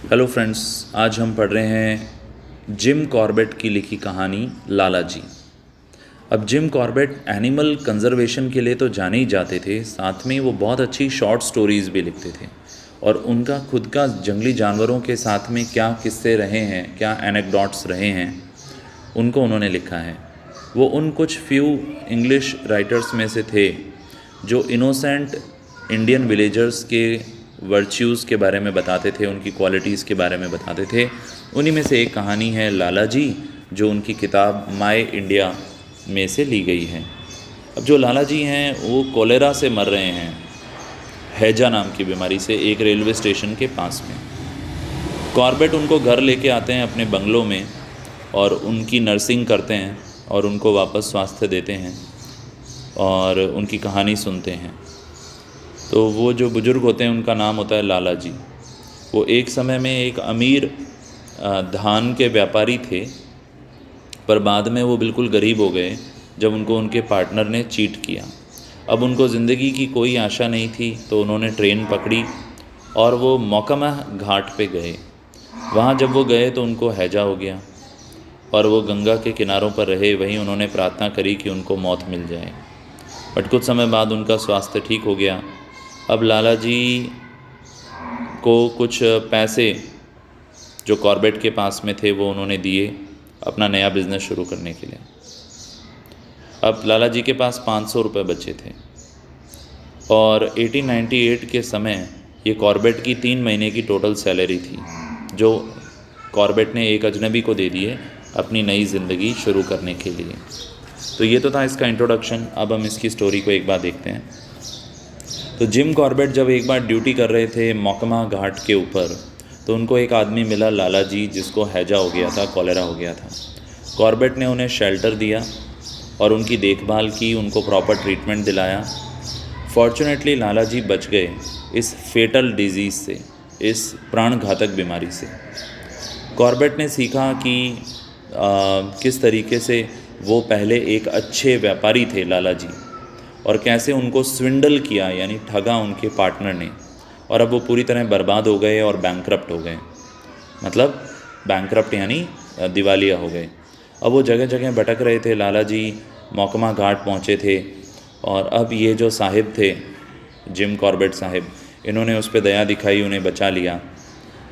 Hello friends, आज हम पढ़ रहे हैं जिम कॉर्बेट की लिखी कहानी लाला जी। अब जिम कॉर्बेट एनिमल कंजर्वेशन के लिए तो जाने ही जाते थे, साथ में वो बहुत अच्छी शॉर्ट स्टोरीज़ भी लिखते थे। और उनका खुद का जंगली जानवरों के साथ में क्या किस्से रहे हैं, क्या एनेक्डोट्स रहे हैं, उनको उन्होंने लिखा है। वो उन कुछ फ्यू इंग्लिश राइटर्स में से थे जो इनोसेंट इंडियन विलेजर्स के वर्च्यूज़ के बारे में बताते थे, उनकी क्वालिटीज़ के बारे में बताते थे। उन्हीं में से एक कहानी है लाला जी, जो उनकी किताब माय इंडिया में से ली गई है। अब जो लाला जी हैं वो कोलेरा से मर रहे हैं, हैजा नाम की बीमारी से, एक रेलवे स्टेशन के पास में। कॉर्बेट उनको घर लेके आते हैं अपने बंगलों में और उनकी नर्सिंग करते हैं और उनको वापस स्वास्थ्य देते हैं और उनकी कहानी सुनते हैं। तो वो जो बुज़ुर्ग होते हैं उनका नाम होता है लाला जी। वो एक समय में एक अमीर धान के व्यापारी थे, पर बाद में वो बिल्कुल गरीब हो गए जब उनको उनके पार्टनर ने चीट किया। अब उनको ज़िंदगी की कोई आशा नहीं थी, तो उन्होंने ट्रेन पकड़ी और वो मोकामा घाट पे गए। वहाँ जब वो गए तो उनको हैजा हो गया और वो गंगा के किनारों पर रहे। वहीं उन्होंने प्रार्थना करी कि उनको मौत मिल जाए, बट कुछ समय बाद उनका स्वास्थ्य ठीक हो गया। अब लाला जी को कुछ पैसे जो कॉर्बेट के पास में थे वो उन्होंने दिए अपना नया बिज़नेस शुरू करने के लिए। अब लाला जी के पास 500 रुपये बचे थे और 1898 के समय ये कॉर्बेट की 3 महीने की टोटल सैलरी थी, जो कॉर्बेट ने एक अजनबी को दे दिए अपनी नई ज़िंदगी शुरू करने के लिए। तो ये तो था इसका इंट्रोडक्शन। अब हम इसकी स्टोरी को एक बार देखते हैं। तो जिम कॉर्बेट जब एक बार ड्यूटी कर रहे थे मोकामा घाट के ऊपर, तो उनको एक आदमी मिला, लाला जी, जिसको हैजा हो गया था, कॉलेरा हो गया था। कॉर्बेट ने उन्हें शेल्टर दिया और उनकी देखभाल की, उनको प्रॉपर ट्रीटमेंट दिलाया। फॉर्चुनेटली लाला जी बच गए इस फेटल डिजीज़ से, इस प्राणघातक बीमारी से। कॉर्बेट ने सीखा कि किस तरीके से वो पहले एक अच्छे व्यापारी थे लाला जी, और कैसे उनको स्विंडल किया, यानी ठगा उनके पार्टनर ने, और अब वो पूरी तरह बर्बाद हो गए और बैंकरप्ट हो गए। मतलब बैंकरप्ट यानी दिवालिया हो गए। अब वो जगह जगह भटक रहे थे। लाला जी मोकामा घाट पहुँचे थे और अब ये जो साहिब थे, जिम कॉर्बेट साहिब, इन्होंने उस पर दया दिखाई, उन्हें बचा लिया।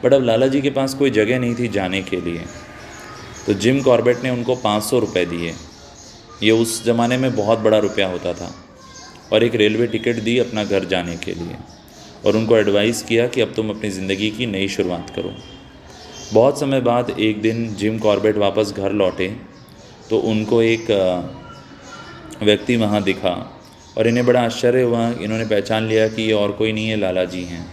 बट अब लाला जी के पास कोई जगह नहीं थी जाने के लिए, तो जिम कॉर्बेट ने उनको 500 रुपये दिए। ये उस ज़माने में बहुत बड़ा रुपया होता था। और एक रेलवे टिकट दी अपना घर जाने के लिए, और उनको एडवाइस किया कि अब तुम अपनी ज़िंदगी की नई शुरुआत करो। बहुत समय बाद एक दिन जिम कॉर्बेट वापस घर लौटे तो उनको एक व्यक्ति वहाँ दिखा और इन्हें बड़ा आश्चर्य हुआ। इन्होंने पहचान लिया कि ये और कोई नहीं है, लाला जी हैं।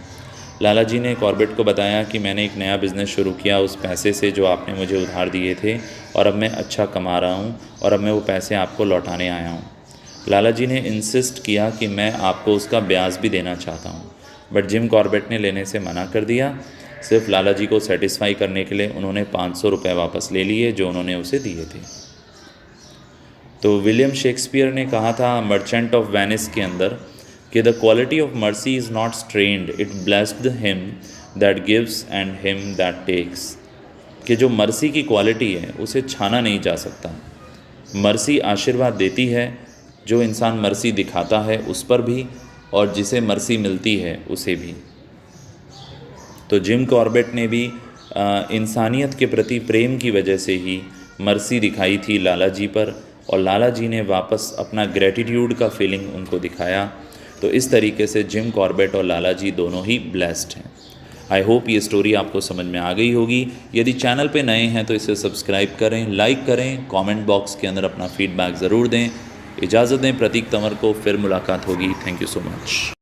लाला जी ने कॉर्बेट को बताया कि मैंने एक नया बिज़नेस शुरू किया उस पैसे से जो आपने मुझे उधार दिए थे, और अब मैं अच्छा कमा रहा हूँ और अब मैं वो पैसे आपको लौटाने आया हूँ। लाला जी ने इंसिस्ट किया कि मैं आपको उसका ब्याज भी देना चाहता हूँ, बट जिम कॉर्बेट ने लेने से मना कर दिया। सिर्फ लाला जी को सेटिस्फाई करने के लिए उन्होंने 500 रुपये वापस ले लिए जो उन्होंने उसे दिए थे। तो विलियम शेक्सपियर ने कहा था मर्चेंट ऑफ वेनिस के अंदर कि the quality of mercy is not strained, it blessed him that gives and him that takes. कि जो मर्सी की क्वालिटी है उसे छाना नहीं जा सकता। मर्सी आशीर्वाद देती है, जो इंसान मर्सी दिखाता है उस पर भी, और जिसे मर्सी मिलती है उसे भी। तो जिम कॉर्बेट ने भी इंसानियत के प्रति प्रेम की वजह से ही मर्सी दिखाई थी लाला जी पर, और लाला जी ने वापस अपना ग्रेटिट्यूड का फीलिंग उनको दिखाया। तो इस तरीके से जिम कॉर्बेट और लाला जी दोनों ही ब्लेस्ड हैं। आई होप ये स्टोरी आपको समझ में आ गई होगी। यदि चैनल पे नए हैं तो इसे सब्सक्राइब करें, लाइक करें, कमेंट बॉक्स के अंदर अपना फीडबैक ज़रूर दें। इजाज़त दें प्रतीक तंवर को, फिर मुलाकात होगी। Thank you so much.